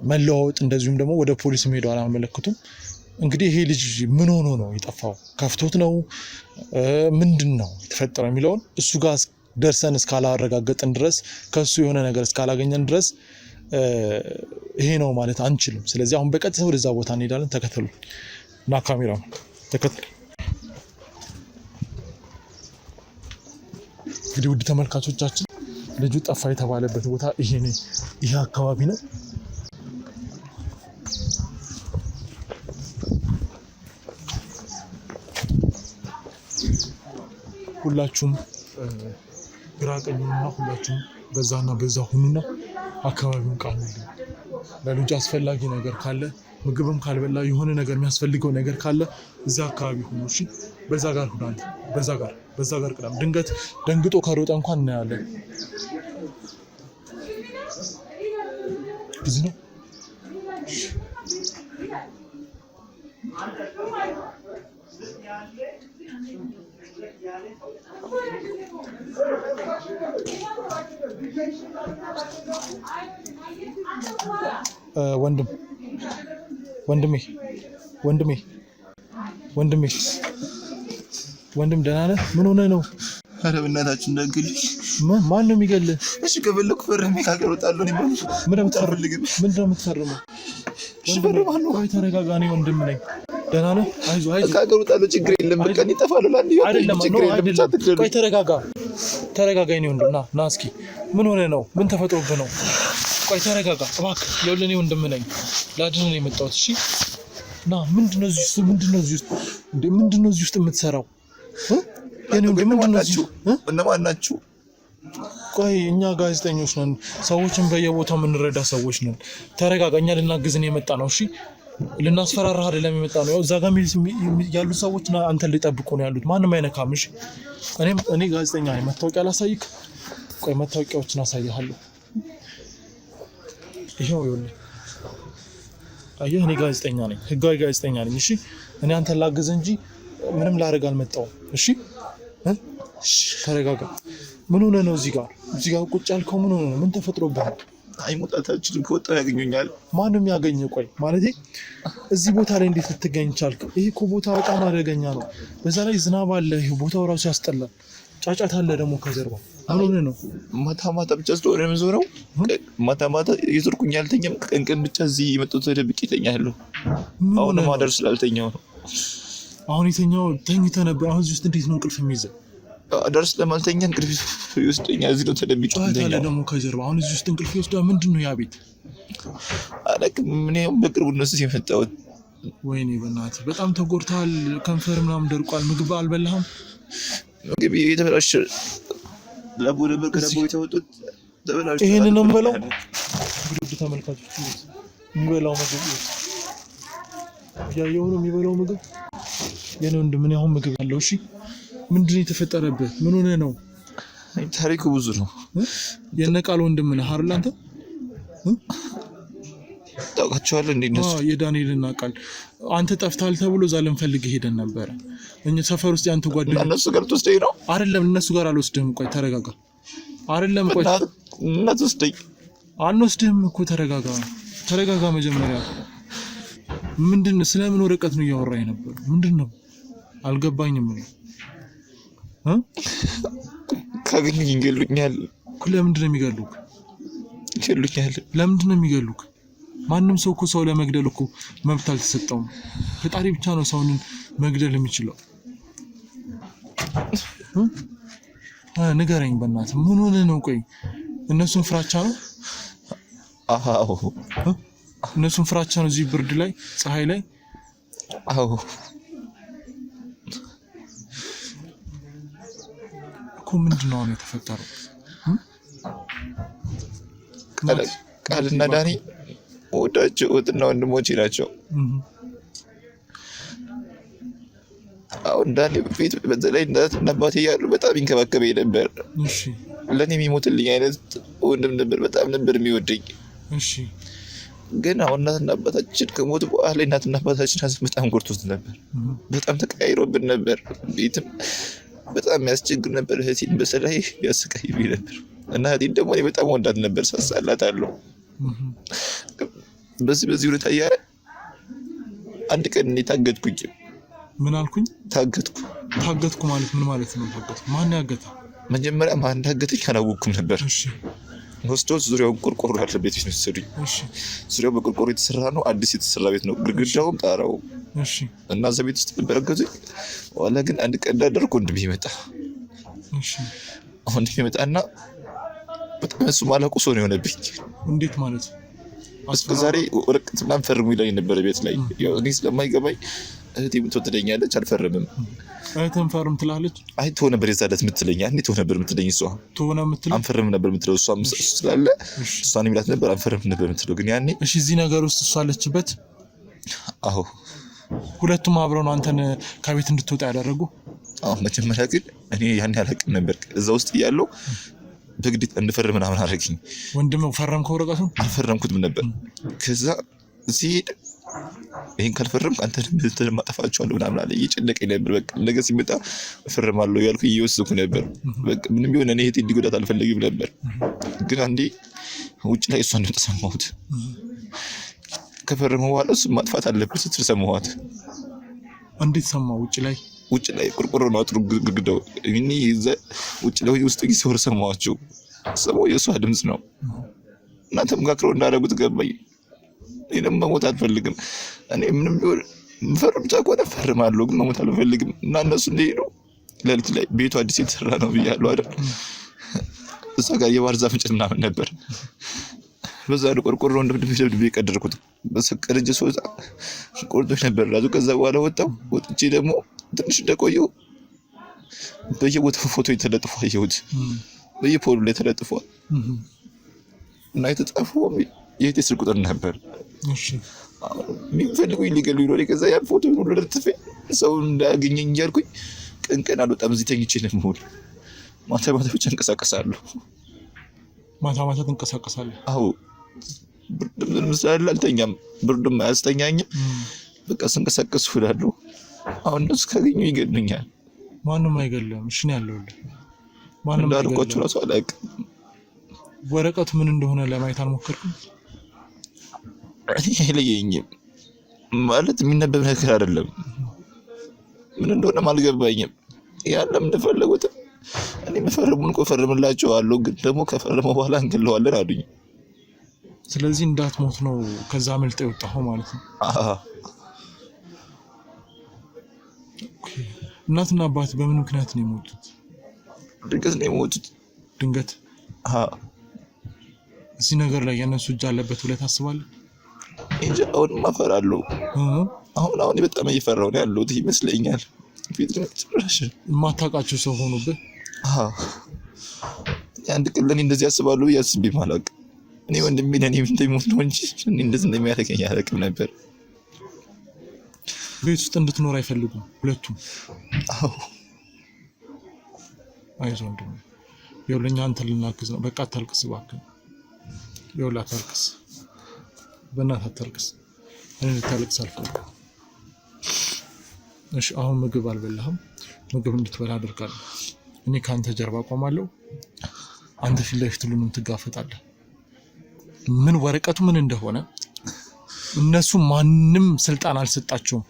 መለዋወጥ፣ እንደዚሁም ደግሞ ወደ ፖሊስ ሄደው አላመለክቱም። እንግዲህ ይሄ ልጅ ምን ሆኖ ነው የጠፋው? ከፍቶት ነው? ምንድን ነው የተፈጠረው የሚለውን እሱ ጋር ደርሰን እስካላረጋገጥን ድረስ፣ ከሱ የሆነ ነገር እስካላገኘን ድረስ ይሄ ነው ማለት አንችልም። ስለዚህ አሁን በቀጥታ ወደዛ ቦታ እንሄዳለን። ተከተሉ እና ካሜራው ተከተሉ። እንግዲህ ውድ ተመልካቾቻችን ልጁ ጠፋ የተባለበት ቦታ ይሄ አካባቢ ነው። ሁላችሁም ግራ ቀኙና ሁላችሁም በዛና በዛ ሁኑና አካባቢውን ቃኙልኝ። ለልጁ አስፈላጊ ነገር ካለ ምግብም ካልበላ የሆነ ነገር የሚያስፈልገው ነገር ካለ እዛ አካባቢ ሁኑ። እሺ፣ በዛ ጋር ሁኑ። አንተ በዛ ጋር ቅዳም። ድንገት ደንግጦ ከሮጠ እንኳን እናያለን። እዚህ ነው። ወንድም ደህና ነህ? ምን ሆነህ ነው? ኧረ በእናታችሁ እንዳትገልኝ። ማን ነው የሚገልህ? እሺ ከፈለኩ ፈርሜ ካገር እወጣለሁ። ምንድን ነው የምትፈርመው? እሺ ፈርማለሁ። ቆይ ተረጋጋ። እኔ ወንድም ነኝ። ደህና ነህ? አይዞህ። ካገር እወጣለሁ። ችግር የለም። በቃ እኔ እጠፋለሁ። ቆይ ተረጋጋ። እኔ ወንድም ና እስኪ። ምን ሆነህ ነው? ምን ተፈጥሮብህ ነው? ቆይ ተረጋጋ እባክህ። ይኸውልህ እኔ ወንድም ነኝ። ላድንህ ነው የመጣሁት። እሺ ና። ምንድነው እዚህ ውስጥ የምትሰራው? እነማን ናችሁ? ቆይ እኛ ጋዜጠኞች ነን። ሰዎችን በየቦታው የምንረዳ ሰዎች ነን። ተረጋጋ። እኛ ልናግዝን የመጣ ነው። እሺ ልናስፈራራህ አይደለም የመጣ ነው። እዛ ጋር ያሉት ሰዎች አንተን ሊጠብቁ ነው ያሉት። ማንም አይነካም። እሺ እኔ ጋዜጠኛ ነኝ። መታወቂያ ላሳይክ? ቆይ መታወቂያዎችን አሳይሃለሁ። ይሄው ይኸውልህ አየህ እኔ ጋዜጠኛ ነኝ ህጋዊ ጋዜጠኛ ነኝ እሺ እኔ አንተን ላግዝ እንጂ ምንም ላደርግ አልመጣሁም እሺ ተረጋጋ ምን ሆነ ነው እዚህ ጋር ቁጭ ያልከው ምን ሆነ ነው ምን ተፈጥሮብህ አይ መውጣታችን ከወጣው ያገኙኛል ማንም ያገኘ ቆይ ማለቴ እዚህ ቦታ ላይ እንዴት ልትገኝ ቻልክ ይሄ እኮ ቦታ በጣም አደገኛ ነው በዛ ላይ ዝናብ አለ ይሄ ቦታው ራሱ ያስጠላል ጫጫታ አለ ደግሞ ከጀርባ ምን ሆነ ነው ማታ ብቻ ስለሆነ የምዞረው ማታ የዞርኩኝ አልተኛም ቀን ብቻ እዚህ የመጡት ተደብቄ እተኛለሁ አሁን ማደር ስላልተኛው ነው አሁን የተኛው ተኝተህ ነበር አሁን እዚህ ውስጥ እንዴት ነው እንቅልፍ የሚይዘው ደርስ ለማልተኛ እንቅልፍ ይወስደኛል እዚህ ነው ተደብቄ እተኛለሁ ደግሞ ከጀርባ አሁን እዚህ ውስጥ እንቅልፍ ይወስዳል ምንድነው ያ ቤት አላውቅም ምን ያው በቅርቡ ነው እዚህ የመጣሁት ወይኔ በእናትህ በጣም ተጎድተሃል ከንፈር ምናምን ደርቋል ምግብ አልበላህም ምግብ የተበላሸ ለቡ ነበር ከዳቦ የተወጡት ተበላሸ ይሄን ነው የምበላው ውድ ተመልካቾች የሚበላው ምግብ ያየው ነው የሚበላው ምግብ የኔ ወንድም ምን ያሁን ምግብ አለው እሺ ምንድነው የተፈጠረበት ምን ሆነ ነው ታሪኩ ብዙ ነው የነቃል ወንድም ነህ አይደል አንተ ታውቃቸዋለህ እንዴ እነሱ የዳንኤልና ቃል አንተ ጠፍታል ተብሎ ዛለም ፈልግ ሄደን ነበር እኛ ሰፈር ውስጥ ያንተ ጓደኛ እነሱ ጋር ትወስደኝ ነው አይደለም እነሱ ጋር አልወስድህም ቆይ ተረጋጋ አይደለም ቆይ እናት ወስደኝ አንወስድህም እኮ ተረጋጋ መጀመሪያ ምንድነው ስለምን ወረቀት ነው እያወራኝ ነበር ምንድነው አልገባኝም ነው ካገኙኝ ይገሉኛል ለምንድነው የሚገሉክ ይገሉኛል ለምንድነው የሚገሉክ ማንንም ሰው እኮ ሰው ለመግደል እኮ መብት አልተሰጠውም ፈጣሪ ብቻ ነው ሰውን መግደል የሚችለው ንገረኝ በእናትህ ምን ሆነ ነው ቆይ እነሱን ፍራቻ ነው አዎ እነሱን ፍራቻ ነው እዚህ ብርድ ላይ ፀሐይ ላይ አዎ እኮ ምንድነው ነው የተፈጠረው ቃልና ዳኒ ወዳጆች ወጥና ወንድሞቼ ናቸው አሁን ዳኒ በፊት በተለይ እናትና አባቴ ያሉ በጣም ይንከባከበኝ ነበር እሺ ለኔ የሚሞትልኝ አይነት ወንድም ነበር በጣም ነበር የሚወደኝ እሺ ግን አሁን እናትና አባታችን ከሞቱ በኋላ እናትና አባታችን በጣም ጎርቶት ነበር በጣም ተቀያይሮብን ነበር ቤትም በጣም የሚያስቸግር ነበር እህቴን በሰላይ ያስቀይብኝ ነበር እና እህቴን ደግሞ እኔ በጣም ወዳት ነበር ሳሳላታለሁ በዚህ ሁኔታ እያለ አንድ ቀን እኔ ታገትኩኝ ምን አልኩኝ ታገትኩ ማለት ምን ማለት ነው ታገትኩ ማን ያገታ መጀመሪያ ማን እንዳገተኝ አላወኩም ነበር እሺ ወስዶት ዙሪያውን ቆርቆሮ ያለበት ቤት ነው የወሰዱኝ እሺ ዙሪያው በቆርቆሮ የተሰራ ነው አዲስ የተሰራ ቤት ነው ግድግዳውም ጣራው እሺ እና እዛ ቤት ውስጥ ነበር ያገቱኝ ዋላ ግን አንድ ቀን እንዳደርኩ ወንድሜ ይመጣ እሺ ወንድሜ ይመጣና በጣም እሱ ማለቁ ሰው ነው የሆነብኝ እንዴት ማለት እስከ ዛሬ ወረቀት ምናምን ፈርሙ ይለኝ ነበር ቤት ላይ ያው እኔ ስለማይገባኝ እህቴ ትወደኛለች አልፈርምም እህቴም ፈርም ትላለች አይ ተው ነበር የዛለት የምትለኝ አንዴ ተው ነበር የምትለኝ እሷ አንፈርም ነበር የምትለው እሷ ስላለ እሷን የሚላት ነበር አንፈርም ነበር የምትለው ግን ያኔ እሺ እዚህ ነገር ውስጥ እሷ አለችበት አዎ ሁለቱም አብረው ነው አንተን ከቤት እንድትወጣ ያደረጉ አዎ መጀመሪያ ግን እኔ ያኔ አላውቅም ነበር እዛ ውስጥ እያለሁ በግድ እንፈርም ምናምን አደረገኝ ወንድም ፈረምከው ወረቀቱን አልፈረምኩትም ነበር ከዛ ሲሄድ ይሄን ካልፈረምክ አንተንም ማጠፋቸዋለሁ ምናምን አለ እየጨነቀኝ ነበር በቃ ነገ ሲመጣ እፈርማለሁ ያልኩ እየወሰንኩ ነበር በቃ ምንም ቢሆን እኔ እህቴ እንዲጎዳት አልፈልግም ነበር ግን አንዴ ውጭ ላይ እሷን ተሰማሁት ከፈረመው በኋላ እሱን ማጥፋት አለበት ስትል ሰማኋት እንዴት ሰማው ውጭ ላይ ቆርቆሮ ነው አጥሩ ግድግዳው እኔ እዛ ውጭ ላይ ውስጥ ሲወር ሰማኋቸው ሰማው የእሷ ድምፅ ነው እናንተም ጋክሮ እንዳደረጉት ገባኝ እኔም መሞት አልፈልግም እኔ ምንም ቢሆን ፈርም ጫቆነ ፈርማለሁ ግን መሞት አልፈልግም እና እነሱ እንደሄዱ ለሊት ላይ ቤቱ አዲስ የተሰራ ነው ብያለሁ አይደል እዛ ጋር የባህር ዛፍ እንጨት ምናምን ነበር በዛ ቆርቆሮ እንደምድብ ቀደርኩት በሰቀረጀ ሶዛ ቆርጦች ነበር ራሱ ከዛ በኋላ ወጥቼ ደግሞ ትንሽ እንደቆየው በየቦታው ፎቶ የተለጥፎ አየሁት በየፖሉ ላይ ተለጥፏል እና የተጻፈው የእህቴ ስልክ ቁጥር ነበር እሺ የሚፈልጉኝ ሊገሉኝ ነው ከዛ ያን ፎቶ ሁሉ ለጥፌ ሰው እንዳያገኘኝ እያልኩኝ ቀን አልወጣም እዚህ ተኝቼ ነው የምውል ማታ ብቻ እንቀሳቀሳለሁ ማታ ትንቀሳቀሳለህ? አዎ ብርድም ስላለ አልተኛም፣ ብርድም አያስተኛኝም። በቃ ስንቀሳቀስ እውላለሁ። አሁን እነሱ ካገኙ ይገድሉኛል። ማንም አይገለም። እሺ ነው ያለውልህ። ማንም እንዳርቆቹ ራሱ አላውቅም። ወረቀቱ ምን እንደሆነ ለማየት አልሞከርኩም? እኔ አይለየኝም ማለት የሚነበብ ነገር አይደለም። ምን እንደሆነም አልገባኝም። ያለም እንደፈለጉት እኔ መፈረሙን እኮ ፈርምላቸዋለሁ፣ ግን ደግሞ ከፈረመ በኋላ እንገለዋለን አሉኝ። ስለዚህ እንዳትሞት ነው ከዛ መልጠ የወጣኸው ማለት ነው? እናትና አባት በምን ምክንያት ነው የሞቱት? ድንገት ነው የሞቱት። ድንገት? እዚህ ነገር ላይ የእነሱ እጅ አለበት ብለህ ታስባለህ? እንጂ አሁንም እፈራለሁ። አሁን በጣም እየፈራሁ ነው ያለሁት ይመስለኛል። ፊት ግን ጭራሽ የማታውቃቸው ሰው ሆኑብህ? አንድ ቀን ለእኔ እንደዚህ ያስባሉ ብዬ አስቤም አላውቅም። እኔ ወንድሜ ለእኔ እንደሚሞት ነው እንጂ እኔ እንደዚህ እንደሚያደርገኝ አላውቅም ነበር። ቤት ውስጥ እንድትኖር አይፈልጉም ሁለቱም? አይዞህ ወንድሜ፣ ይኸውልህ አንተ ልናግዝ ነው። በቃ አታልቅስ እባክህ። ይኸውልህ አታልቅስ፣ በእናትህ አታልቅስ። እኔ ልታለቅስ አልፈልግም። እሺ አሁን ምግብ አልበላህም፣ ምግብ እንድትበላ አደርጋለሁ። እኔ ከአንተ ጀርባ ቆማለሁ፣ አንተ ፊት ለፊት ሁሉንም ትጋፈጣለህ። ምን ወረቀቱ ምን እንደሆነ እነሱ ማንም ስልጣን አልሰጣቸውም።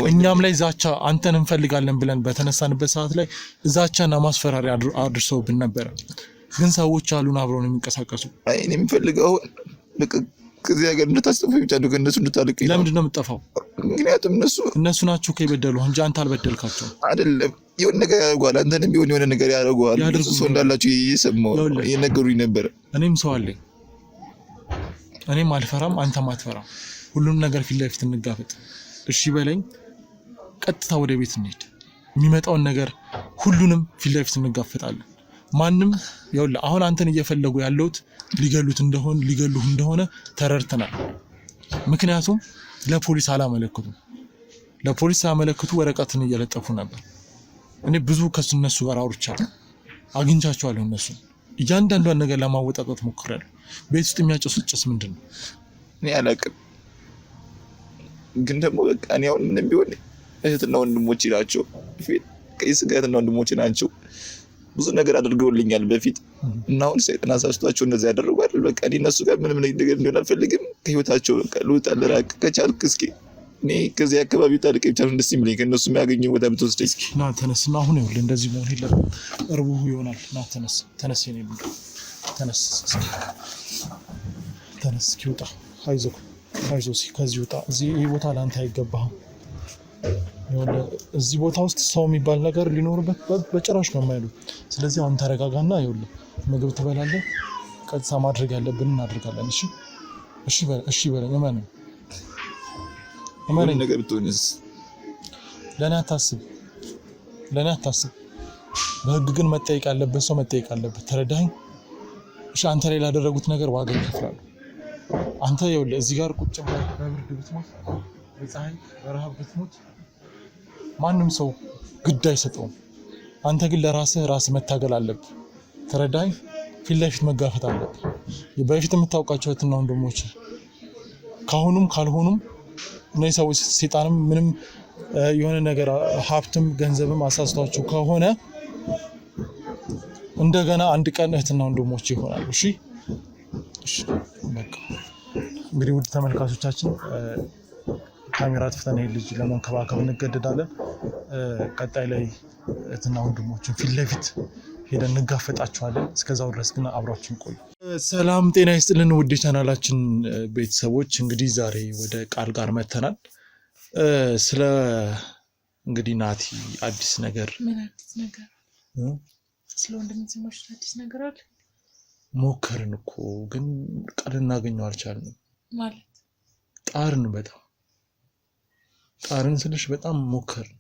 እኛም ላይ ዛቻ አንተን እንፈልጋለን ብለን በተነሳንበት ሰዓት ላይ ዛቻና ማስፈራሪያ አድርሰውብን ነበረ። ግን ሰዎች አሉን አብረው ነው የሚንቀሳቀሱ። እኔ የምፈልገው ከዚህ ሀገር እንድታስጠፋ ብቻ ነው፣ ከእነሱ እንድታልቅ። ለምንድን ነው የምጠፋው? ምክንያቱም እነሱ ናቸው ከይበደሉ እንጂ አንተ አልበደልካቸው። አይደለም የሆነ ነገር ያደርገዋል፣ አንተንም ቢሆን የሆነ ነገር ያደርገዋል። ሰው እንዳላቸው እየሰማሁ እየነገሩኝ ነበረ። እኔም ሰው አለኝ፣ እኔም አልፈራም፣ አንተም አትፈራም። ሁሉንም ነገር ፊት ለፊት እንጋፈጥ። እሺ በለኝ፣ ቀጥታ ወደ ቤት እንሄድ። የሚመጣውን ነገር ሁሉንም ፊት ለፊት እንጋፈጣለን። ማንም ይኸውልህ አሁን አንተን እየፈለጉ ያለውት ሊገሉህ እንደሆነ ተረድተናል። ምክንያቱም ለፖሊስ አላመለክቱም። ለፖሊስ ሳያመለክቱ ወረቀትን እየለጠፉ ነበር። እኔ ብዙ ከእነሱ ጋር አውርቻለሁ፣ አግኝቻቸዋለሁ። እነሱ እያንዳንዷን ነገር ለማወጣጣት ሞክሬያለሁ። ቤት ውስጥ የሚያጨሱት ጭስ ምንድን ነው? እኔ አላውቅም። ግን ደግሞ በቃ እኔ አሁን ምንም ቢሆን እህትና ወንድሞቼ ናቸው። ከስጋ እህትና ወንድሞቼ ናቸው። ብዙ ነገር አድርገውልኛል በፊት እና አሁን ሰይጣን አሳስቷቸው እንደዚህ ያደረጉ አይደል? በቃ እኔ እነሱ ጋር ምንም ነገር እንዲሆን አልፈልግም። ከህይወታቸው በቃ ልውጣ፣ ልራቅ። ከቻልክ እስኪ እኔ ከዚህ አካባቢ ታልቀ ብቻ ነው ደስ የሚለኝ። ከእነሱ የሚያገኘው ቦታ ብትወስደኝ እስኪ። ና ተነስና፣ አሁን ይኸውልህ እንደዚህ መሆን የለብህም። እርቦህ ይሆናል። ና ተነስ የኔ ልጅ ተነስ፣ እስኪ ውጣ። አይዞህ ከዚህ ውጣ። ይህ ቦታ ለአንተ አይገባህም። እዚህ ቦታ ውስጥ ሰው የሚባል ነገር ሊኖርበት በጭራሽ ነው የማይሉት። ስለዚህ አሁን ተረጋጋና ይኸውልህ ምግብ ትበላለህ። ቀጥታ ማድረግ ያለብን እናደርጋለን። እሺ በለኝ። እመነኝ። ነገር ብትሆንስ? ለእኔ አታስብ። በህግ ግን መጠየቅ ያለበት ሰው መጠየቅ አለበት። ተረዳኸኝ? እሺ አንተ ላይ ላደረጉት ነገር ዋጋ ይከፍላሉ። አንተ ይኸውልህ እዚህ ጋር ቁጭ ብለህ በብርድ ብትሞት፣ በፀሐይ በረሃብ ብትሞት ማንም ሰው ግድ አይሰጠውም። አንተ ግን ራስህ መታገል አለብህ። ተረዳኸኝ? ፊት ለፊት መጋፈጥ አለብህ። በፊት የምታውቃቸው እህትና ወንድሞች ካሁኑም ካልሆኑም እነዚህ ሰዎች ሰይጣንም ምንም የሆነ ነገር ሀብትም ገንዘብም አሳስቷቸው ከሆነ እንደገና አንድ ቀን እህትና ወንድሞች ይሆናሉ። እሺ በቃ እንግዲህ ውድ ተመልካቾቻችን ካሜራ አጥፍተን ይሄን ልጅ ለመንከባከብ እንገደዳለን። ቀጣይ ላይ እህትና ወንድሞችን ፊት ለፊት ሄደን እንጋፈጣቸዋለን። እስከዛው ድረስ ግን አብራችን ቆዩ። ሰላም ጤና ይስጥልን ውድ ቻናላችን ቤተሰቦች፣ እንግዲህ ዛሬ ወደ ቃል ጋር መተናል። ስለ እንግዲህ ናቲ አዲስ ነገር ምን አዲስ ነገር? ስለ ወንድምህ አዲስ ነገር አለ? ሞከርን እኮ ግን ቃል እናገኘው አልቻልንም። ማለት ጣርን ስልሽ በጣም ሞከርን።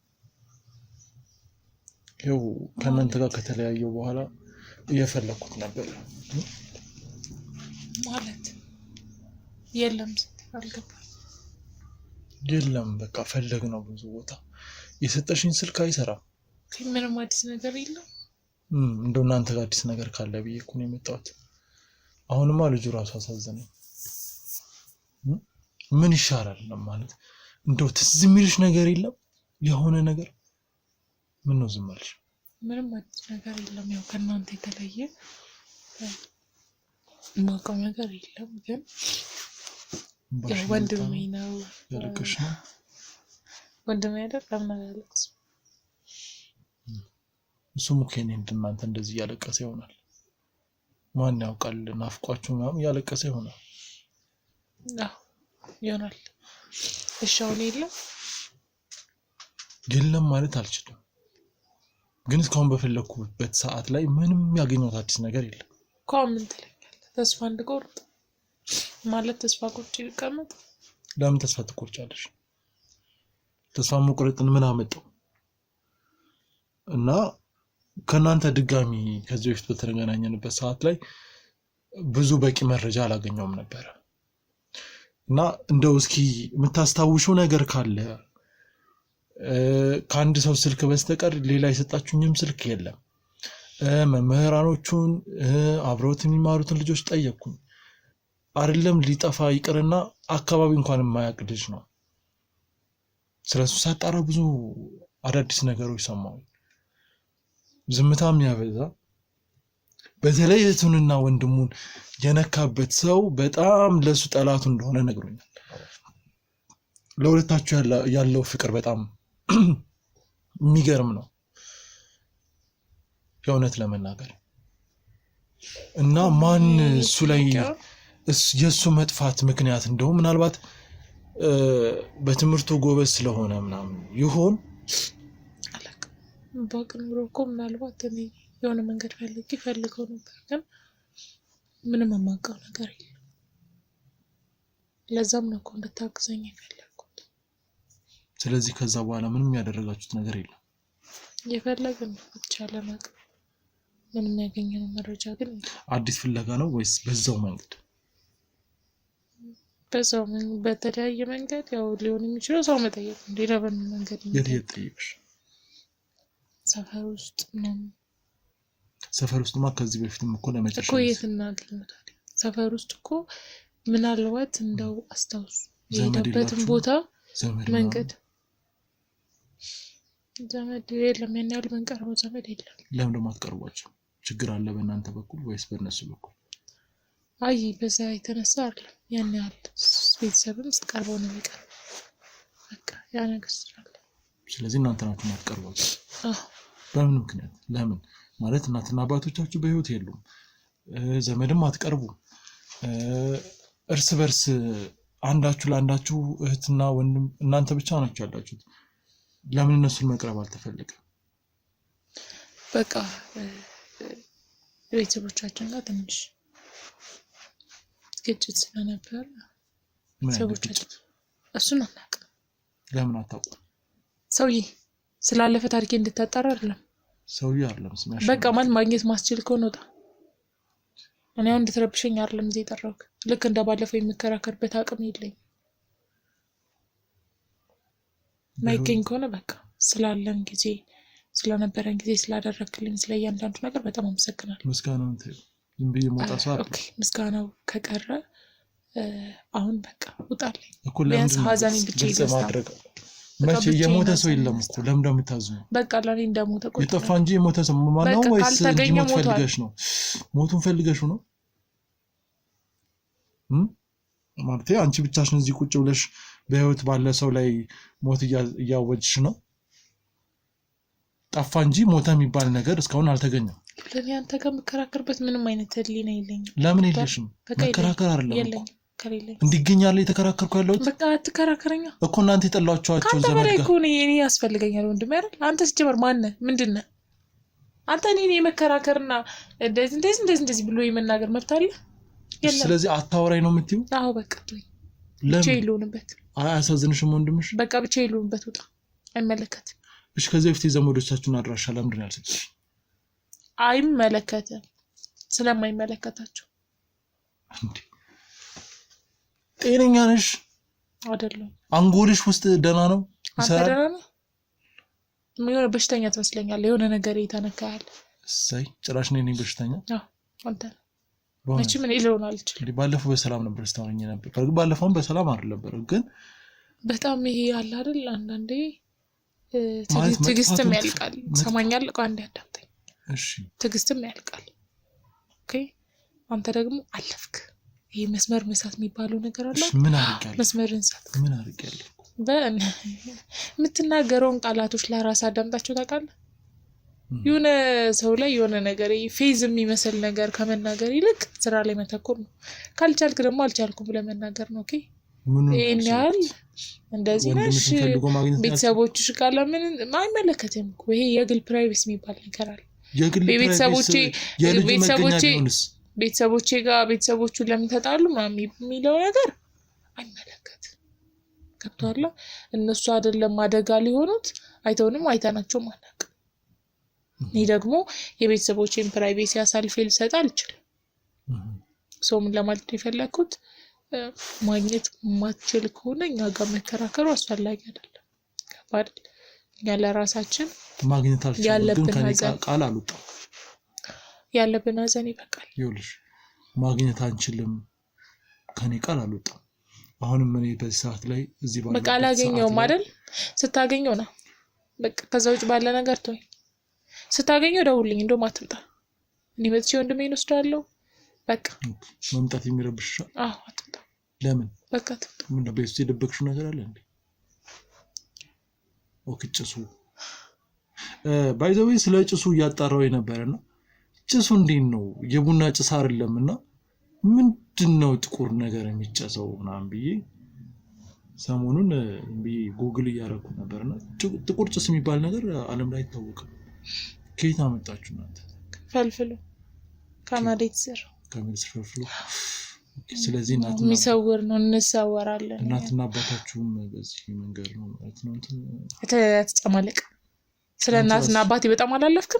ይኸው ከእናንተ ጋር ከተለያየው በኋላ እየፈለኩት ነበር። ማለት የለም ስትል አልገባም። የለም በቃ ፈለግ ነው ብዙ ቦታ። የሰጠሽኝ ስልክ አይሰራም። ምንም አዲስ ነገር የለም። እንደው እናንተ ጋር አዲስ ነገር ካለ ብዬ እኮ ነው የመጣሁት። አሁንማ ልጁ ራሱ አሳዘነኝ። ምን ይሻላል ማለት እንደው ትዝ የሚልሽ ነገር የለም የሆነ ነገር? ምን ነው ዝም አልሽ? ምንም አዲስ ነገር የለም። ያው ከእናንተ የተለየ የማውቀው ነገር የለም። ግን ያው ወንድሜ ነው ያለቀሽ ነው። ወንድሜ አይደል? ለምን አላለቅስ? እሱም እኮ እኔ እናንተ እንደዚህ ያለቀሰ ይሆናል። ማን ያውቃል? ናፍቋችሁ ምናምን ያለቀሰ ይሆናል። አዎ ይሆናል። እሺ አሁን የለም ማለት አልችልም። ግን እስካሁን በፈለኩበት ሰዓት ላይ ምንም ያገኘሁት አዲስ ነገር የለም። ምን ትለኛለህ? ተስፋ እንድቆርጥ ማለት ተስፋ ቆርጬ ልቀመጥ? ለምን ተስፋ ትቆርጫለሽ? ተስፋ መቁረጥን ምን አመጣው? እና ከናንተ ድጋሚ ከዚህ በፊት በተገናኘንበት ሰዓት ላይ ብዙ በቂ መረጃ አላገኘውም ነበር። እና እንደው እስኪ የምታስታውሽው ነገር ካለ ከአንድ ሰው ስልክ በስተቀር ሌላ የሰጣችሁኝም ስልክ የለም። መምህራኖቹን አብረውት የሚማሩትን ልጆች ጠየቅኩኝ። አይደለም ሊጠፋ ይቅርና አካባቢ እንኳን የማያውቅ ልጅ ነው። ስለሱ ሳጣራ ብዙ አዳዲስ ነገሮች ሰማሁ። ዝምታም ያበዛ በተለይ እህቱንና ወንድሙን የነካበት ሰው በጣም ለሱ ጠላቱ እንደሆነ ነግሮኛል። ለሁለታችሁ ያለው ፍቅር በጣም የሚገርም ነው የእውነት ለመናገር። እና ማን እሱ ላይ የሱ መጥፋት ምክንያት እንደው ምናልባት በትምህርቱ ጎበዝ ስለሆነ ምናምን ይሆን አላውቅም። ባቅንብሮ እኮ ምናልባት እኔ የሆነ መንገድ ፈልገው ነበር፣ ግን ምንም የማውቀው ነገር የለም። ለዛም ነው እኮ እንድታግዘኝ የፈለግኩት። ስለዚህ ከዛ በኋላ ምንም ያደረጋችሁት ነገር የለም? የፈለግን ብቻለ ነገር ምንም ያገኘነው መረጃ ግን አዲስ ፍለጋ ነው ወይስ በዛው መንገድ? በዛው በተለያየ መንገድ ያው ሊሆን የሚችለው ሰው መጠየቅ ነው። ሌላ በምን መንገድ ነው? የት ጠየቅሽ? ሰፈር ውስጥ ነው። ሰፈር ውስጥማ ከዚህ በፊትም እኮ ለመጨረሻ እኮ የት እናገኘታለን? ሰፈር ውስጥ እኮ ምናልባት እንደው አስታውሱ የሄደበትን ቦታ መንገድ ዘመድ የለም። ያን ያህል መንቀርበው ዘመድ የለም። ለምን ደግሞ አትቀርቧቸው? ችግር አለ በእናንተ በኩል ወይስ በእነሱ በኩል? አይ በዛ የተነሳ አይደለም። ያን ያህል ቤተሰብም ስቀርበው ነው የሚቀርበው። በቃ ያ ነገር ስላለ ስለዚህ እናንተ ናችሁ የማትቀርቧቸው። በምን ምክንያት? ለምን ማለት እናትና አባቶቻችሁ በህይወት የሉም፣ ዘመድም አትቀርቡም። እርስ በርስ አንዳችሁ ለአንዳችሁ እህትና ወንድም እናንተ ብቻ ናችሁ ያላችሁት። ለምን እነሱን መቅረብ አልተፈለገም? በቃ ቤተሰቦቻችን ጋር ትንሽ ግጭት ስለነበር ሰዎቻችን እሱን አናውቅም። ለምን አታውቁም? ሰውዬ ስላለፈ ታሪኬ እንድታጣራ አይደለም። ሰውዬ አይደለም ስማሽ። በቃ ማለት ማግኘት ማስችል ከሆነ ወጣ። እኔ አሁን እንድትረብሸኝ አይደለም እዚህ የጠራሁት። ልክ እንደባለፈው የሚከራከርበት አቅም የለኝም። ማይገኝ ከሆነ በቃ ስላለን ጊዜ ስለነበረን ጊዜ ስላደረክልኝ ስለእያንዳንዱ ነገር በጣም አመሰግናለሁ። ምስጋናውን ዝም ብዬ ሞታ ሰው አይደል? ኦኬ ምስጋናው ከቀረ አሁን በቃ ውጣልኝ። ቢያንስ ሀዘኔን ብቻ ማድረግ መቼ የሞተ ሰው የለም እኮ ለምን እንደምታዝኑ? በቃ ለኔ እንደሞተ ቆጥቶ የጠፋ እንጂ የሞተ ሰው ማነው? ወይስ ሞት ፈልገሽ ነው? ሞቱን ፈልገሽ ነው ማለት አንቺ ብቻሽን እዚህ ቁጭ ብለሽ በህይወት ባለ ሰው ላይ ሞት እያወጅሽ ነው? ጠፋ እንጂ ሞተ የሚባል ነገር እስካሁን አልተገኘም። ለኔ አንተ ጋር መከራከርበት ምንም አይነት ህሊና የለኝም። ለምን የለሽም? መከራከር አይደለም እንዲገኛለ የተከራከርኩ ያለሁት። በቃ አትከራከረኛ እኮ እናንተ የጠላችኋቸው ዘመድ ጋር እኮ እኔ ያስፈልገኛል ወንድም አይደል? አንተ ሲጀመር ማነህ? ምንድነህ አንተ? እኔ የመከራከርና እንደዚህ ብሎ የመናገር መብት አለ? ስለዚህ አታወራኝ ነው የምትይው? አዎ በቃ ተይ። ብቻ ይሉንበት። አያሳዝንሽም ወንድምሽ? በቃ ብቻ ይሉንበት። ውጣ። አይመለከትም። እሺ ከዚህ በፊት የዘመዶቻችሁን አድራሻ ለምንድን ነው ያልሰጠሽ? አይመለከትም። ስለማይመለከታቸው። እንዴ ጤነኛ ነሽ አይደለም? አንጎልሽ ውስጥ ደህና ነው? ይሰራል? የሆነ በሽተኛ ትመስለኛለህ። የሆነ ነገር የተነካል። እሰይ ጭራሽ ነኝ በሽተኛ? አዎ አንተ መቼም እኔ ልሆን አልችልም። እንዴ ባለፈው በሰላም ነበር ስታወኝ ነበር። በርግጥ ባለፈውም በሰላም አይደለም ግን በጣም ይሄ ያለ አይደል አንዳንዴ ትግስትም ያልቃል። ሰማኛል እኮ አንዴ አዳምጠኝ። እሺ ትግስትም ያልቃል። ኦኬ አንተ ደግሞ አለፍክ። ይሄ መስመር መሳት የሚባለው ነገር አለ። ምን አርጋለሁ? መስመርን ሳት ምን አርጋለሁ? የምትናገረውን ቃላቶች ለራስ አዳምጣቸው ታውቃለህ? የሆነ ሰው ላይ የሆነ ነገር ፌዝ የሚመስል ነገር ከመናገር ይልቅ ስራ ላይ መተኮር ነው። ካልቻልክ ደግሞ አልቻልኩም ብለህ መናገር ነው። ኦኬ ይሄን ያህል እንደዚህ ነሽ ቤተሰቦችሽ ጋር ለምን አይመለከትም እኮ። ይሄ የግል ፕራይቬሲ የሚባል ነገር አለ። ቤተሰቦቼ ጋር ቤተሰቦቹ ለምን ተጣሉ ምናምን የሚለው ነገር አይመለከትም። ገብቶሃል? እነሱ አይደለም አደጋ ሊሆኑት አይተውንም አይተናቸው ማናቅ። እኔ ደግሞ የቤተሰቦቼን ፕራይቬሲ አሳልፌ ልሰጥ አልችልም። ምን ለማለት የፈለኩት ማግኘት ማትችል ከሆነ እኛ ጋር መከራከሩ አስፈላጊ አይደለም። ከባድ እኛ ለራሳችን ማግኘት አልችልም ግን ከኔ ቃል አልወጣም። ያለብን ሀዘን ይበቃል። ይኸውልሽ ማግኘት አንችልም ከኔ ቃል አልወጣም። አሁንም እኔ በዚህ ሰዓት ላይ እዚህ ባለ በቃ አላገኘውም አይደል? ስታገኘው ነው በቃ ከዛ ውጭ ባለ ነገር ተወኝ። ስታገኘው ደውልኝ። እንደውም አትምጣ። እኔ መጥቼ ወንድሜን ወስዳለሁ። በቃ መምጣት የሚረብሽሻል? አዎ አትምጣ። ለምን? በቃ አትምጣ። ምን ነው በዚህ የደበቅሽው ነገር አለ እንዴ? ኦኬ ጭሱ ባይ ዘ ዌይ ስለ ጭሱ እያጣራው የነበረና ጭሱ እንዴት ነው የቡና ጭስ አይደለምና ምንድነው ጥቁር ነገር የሚጨሰው ምናምን ብዬ ሰሞኑን ጉግል እያደረኩ ነበርና ጥቁር ጭስ የሚባል ነገር ዓለም ላይ አይታወቅም። ከየት አመጣችሁ እናንተ? ፈልፍሉ ከመሬት ስር ፈልፍሉ። ስለዚህ እናትና የሚሰውር ነው እንሰወራለን። እናትና አባታችሁም በዚህ መንገድ ነው ማለት ነው። ተጨማለቅ ስለ እናትና አባቴ በጣም አላለፍክም?